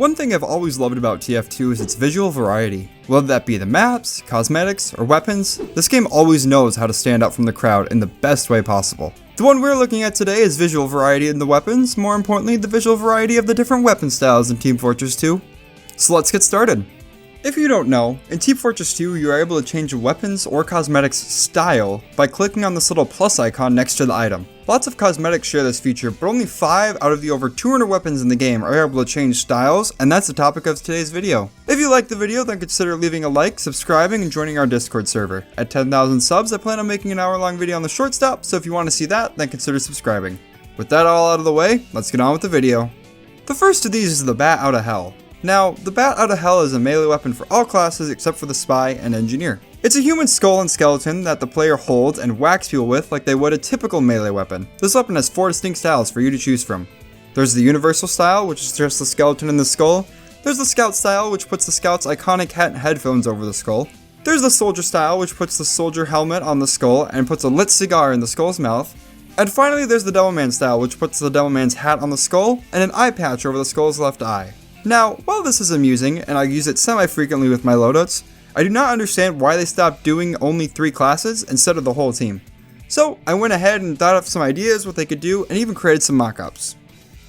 One thing I've always loved about TF2 is its visual variety. Whether that be the maps, cosmetics, or weapons, this game always knows how to stand out from the crowd in the best way possible. The one we're looking at today is visual variety in the weapons, more importantly the visual variety of the different weapon styles in Team Fortress 2. So let's get started. If you don't know, in Team Fortress 2 you are able to change a weapons or cosmetics style by clicking on this little plus icon next to the item. Lots of cosmetics share this feature, but only 5 out of the over 200 weapons in the game are able to change styles, and that's the topic of today's video. If you liked the video, then consider leaving a like, subscribing, and joining our Discord server. At 10,000 subs, I plan on making an hour-long video on the short stop, so if you want to see that, then consider subscribing. With that all out of the way, let's get on with the video. The first of these is the Bat Outta Hell. Now, the Bat Outta Hell is a melee weapon for all classes except for the Spy and Engineer. It's a human skull and skeleton that the player holds and whacks people with like they would a typical melee weapon. This weapon has 4 distinct styles for you to choose from. There's the Universal style, which is just the skeleton and the skull. There's the Scout style, which puts the Scout's iconic hat and headphones over the skull. There's the Soldier style, which puts the soldier helmet on the skull and puts a lit cigar in the skull's mouth. And finally, there's the Devilman style, which puts the Devilman's hat on the skull and an eye patch over the skull's left eye. Now, while this is amusing, and I use it semi-frequently with my loadouts, I do not understand why they stopped doing only 3 classes instead of the whole team. So, I went ahead and thought of some ideas what they could do, and even created some mock-ups.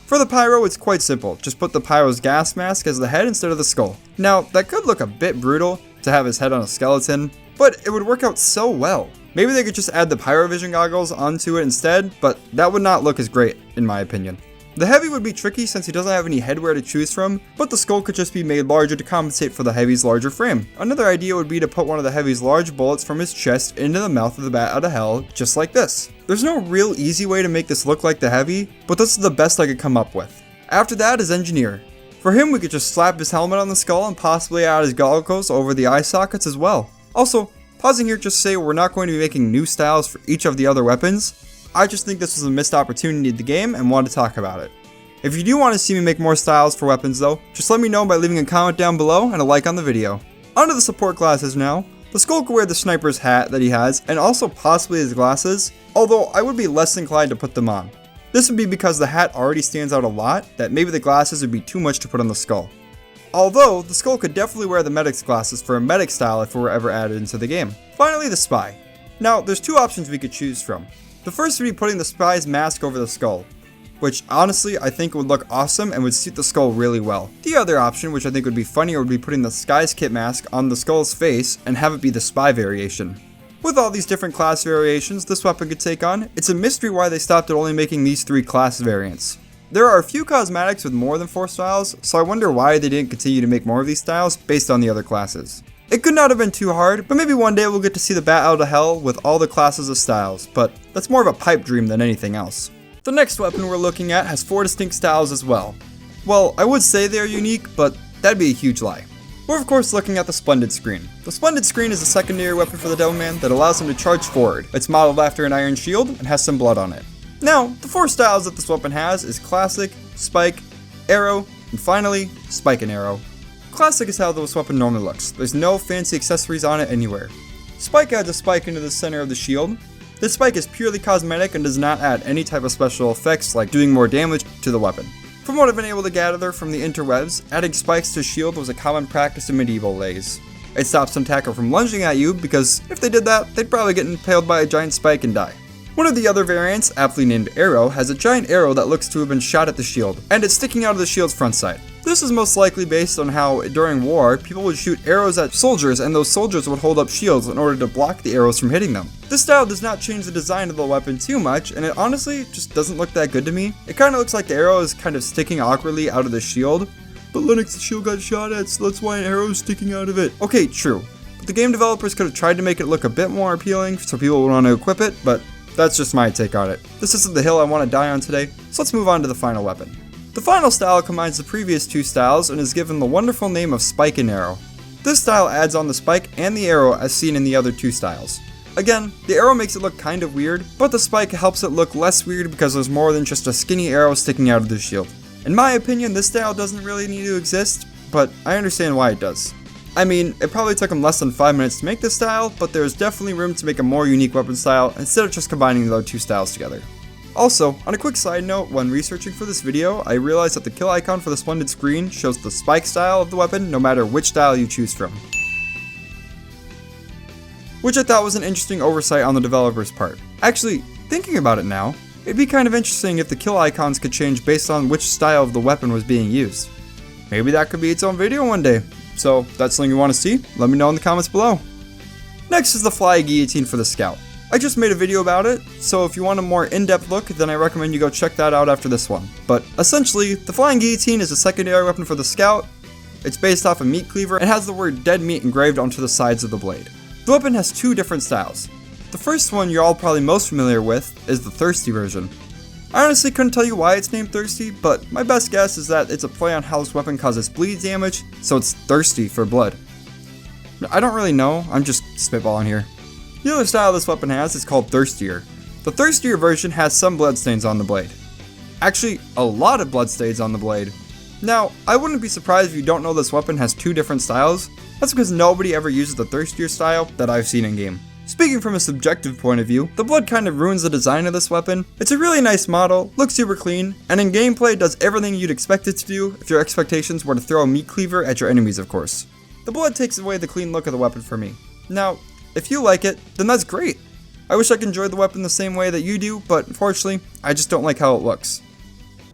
For the Pyro, it's quite simple, just put the Pyro's gas mask as the head instead of the skull. Now, that could look a bit brutal, to have his head on a skeleton, but it would work out so well. Maybe they could just add the Pyrovision goggles onto it instead, but that would not look as great, in my opinion. The Heavy would be tricky since he doesn't have any headwear to choose from, but the skull could just be made larger to compensate for the Heavy's larger frame. Another idea would be to put one of the Heavy's large bullets from his chest into the mouth of the Bat Outta Hell, just like this. There's no real easy way to make this look like the Heavy, but this is the best I could come up with. After that is Engineer. For him, we could just slap his helmet on the skull and possibly add his goggles over the eye sockets as well. Also, pausing here just to say we're not going to be making new styles for each of the other weapons. I just think this was a missed opportunity in the game and wanted to talk about it. If you do want to see me make more styles for weapons though, just let me know by leaving a comment down below and a like on the video. On to the support classes now. The skull could wear the sniper's hat that he has and also possibly his glasses, although I would be less inclined to put them on. This would be because the hat already stands out a lot, that maybe the glasses would be too much to put on the skull. Although, the skull could definitely wear the medic's glasses for a medic style if it were ever added into the game. Finally, the Spy. Now, there's 2 options we could choose from. The first would be putting the Spy's mask over the skull, which honestly I think would look awesome and would suit the skull really well. The other option, which I think would be funnier, would be putting the Sky's kit mask on the skull's face and have it be the Spy variation. With all these different class variations this weapon could take on, it's a mystery why they stopped at only making these 3 class variants. There are a few cosmetics with more than 4 styles, so I wonder why they didn't continue to make more of these styles based on the other classes. It could not have been too hard, but maybe one day we'll get to see the Bat Outta Hell with all the classes of styles, but that's more of a pipe dream than anything else. The next weapon we're looking at has 4 distinct styles as well. Well, I would say they're unique, but that'd be a huge lie. We're of course looking at the Splendid Screen. The Splendid Screen is a secondary weapon for the Devilman that allows him to charge forward. It's modeled after an iron shield and has some blood on it. Now, the 4 styles that this weapon has is Classic, Spike, Arrow, and finally, Spike and Arrow. Classic is how this weapon normally looks. There's no fancy accessories on it anywhere. Spike adds a spike into the center of the shield. This spike is purely cosmetic and does not add any type of special effects like doing more damage to the weapon. From what I've been able to gather from the interwebs, adding spikes to shield was a common practice in medieval days. It stops an attacker from lunging at you because if they did that, they'd probably get impaled by a giant spike and die. One of the other variants, aptly named Arrow, has a giant arrow that looks to have been shot at the shield, and it's sticking out of the shield's front side. This is most likely based on how, during war, people would shoot arrows at soldiers and those soldiers would hold up shields in order to block the arrows from hitting them. This style does not change the design of the weapon too much, and it honestly just doesn't look that good to me. It kinda looks like the arrow is kind of sticking awkwardly out of the shield, but Linux's shield got shot at, so that's why an arrow is sticking out of it. Okay, true, but the game developers could have tried to make it look a bit more appealing so people would want to equip it, but that's just my take on it. This isn't the hill I want to die on today, so let's move on to the final weapon. The final style combines the previous 2 styles and is given the wonderful name of Spike and Arrow. This style adds on the spike and the arrow as seen in the other 2 styles. Again, the arrow makes it look kind of weird, but the spike helps it look less weird because there's more than just a skinny arrow sticking out of the shield. In my opinion, this style doesn't really need to exist, but I understand why it does. I mean, it probably took them less than 5 minutes to make this style, but there's definitely room to make a more unique weapon style instead of just combining the other 2 styles together. Also, on a quick side note, when researching for this video, I realized that the kill icon for the Splendid Screen shows the spike style of the weapon no matter which style you choose from. Which I thought was an interesting oversight on the developer's part. Actually, thinking about it now, it'd be kind of interesting if the kill icons could change based on which style of the weapon was being used. Maybe that could be its own video one day. So, if that's something you want to see, let me know in the comments below. Next is the Fly Guillotine for the Scout. I just made a video about it, so if you want a more in-depth look, then I recommend you go check that out after this one. But essentially, the Flying Guillotine is a secondary weapon for the Scout. It's based off a meat cleaver and has the word dead meat engraved onto the sides of the blade. The weapon has two different styles. The first one you're all probably most familiar with is the Thirsty version. I honestly couldn't tell you why it's named Thirsty, but my best guess is that it's a play on how this weapon causes bleed damage, so it's thirsty for blood. I don't really know, I'm just spitballing here. The other style this weapon has is called Thirstier. The Thirstier version has some bloodstains on the blade. Actually, a lot of bloodstains on the blade. Now, I wouldn't be surprised if you don't know this weapon has two different styles. That's because nobody ever uses the Thirstier style that I've seen in game. Speaking from a subjective point of view, the blood kind of ruins the design of this weapon. It's a really nice model, looks super clean, and in gameplay does everything you'd expect it to do if your expectations were to throw a meat cleaver at your enemies, of course. The blood takes away the clean look of the weapon for me. Now, if you like it, then that's great. I wish I could enjoy the weapon the same way that you do, but unfortunately, I just don't like how it looks.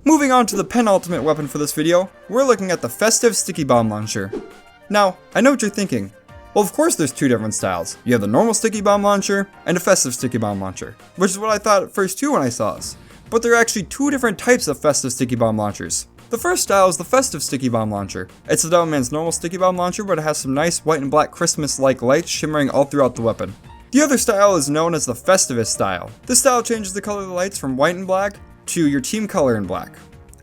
Moving on to the penultimate weapon for this video, we're looking at the Festive Stickybomb launcher. Now, I know what you're thinking. Well, of course there's two different styles. You have the normal Stickybomb launcher and a Festive Stickybomb launcher, which is what I thought at first too when I saw this. But there are actually two different types of Festive Stickybomb launchers. The first style is the Festive Stickybomb launcher. It's the Devilman's normal Stickybomb launcher, but it has some nice white and black Christmas-like lights shimmering all throughout the weapon. The other style is known as the Festivus style. This style changes the color of the lights from white and black to your team color in black.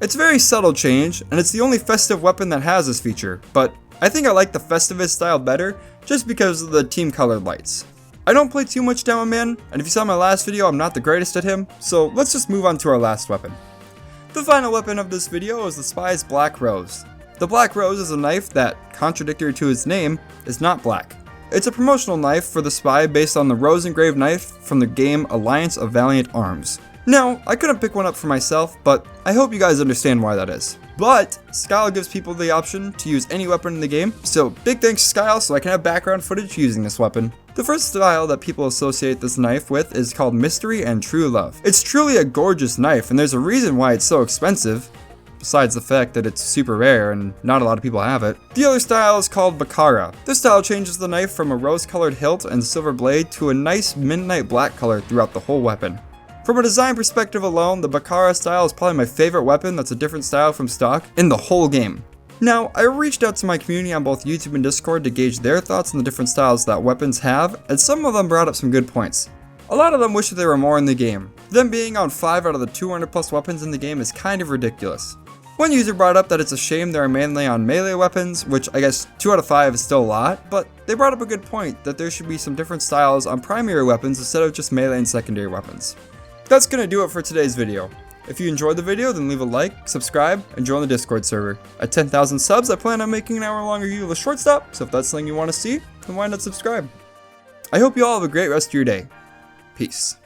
It's a very subtle change, and it's the only festive weapon that has this feature, but I think I like the Festivus style better just because of the team colored lights. I don't play too much Demo Man, and if you saw my last video, I'm not the greatest at him, so let's just move on to our last weapon. The final weapon of this video is the Spy's Black Rose. The Black Rose is a knife that, contradictory to its name, is not black. It's a promotional knife for the Spy based on the rose engraved knife from the game Alliance of Valiant Arms. Now, I couldn't pick one up for myself, but I hope you guys understand why that is. But, Skyle gives people the option to use any weapon in the game, so big thanks to Skyle so I can have background footage using this weapon. The first style that people associate this knife with is called Mystery and True Love. It's truly a gorgeous knife, and there's a reason why it's so expensive, besides the fact that it's super rare and not a lot of people have it. The other style is called Baccara. This style changes the knife from a rose-colored hilt and silver blade to a nice midnight black color throughout the whole weapon. From a design perspective alone, the Baccara style is probably my favorite weapon that's a different style from stock in the whole game. Now, I reached out to my community on both YouTube and Discord to gauge their thoughts on the different styles that weapons have, and some of them brought up some good points. A lot of them wish that there were more in the game. Them being on 5 out of the 200 plus weapons in the game is kind of ridiculous. One user brought up that it's a shame there are mainly on melee weapons, which I guess 2 out of 5 is still a lot, but they brought up a good point that there should be some different styles on primary weapons instead of just melee and secondary weapons. That's gonna do it for today's video. If you enjoyed the video, then leave a like, subscribe, and join the Discord server. At 10,000 subs, I plan on making an hour-long review of a short stop, so if that's something you want to see, then why not subscribe? I hope you all have a great rest of your day. Peace.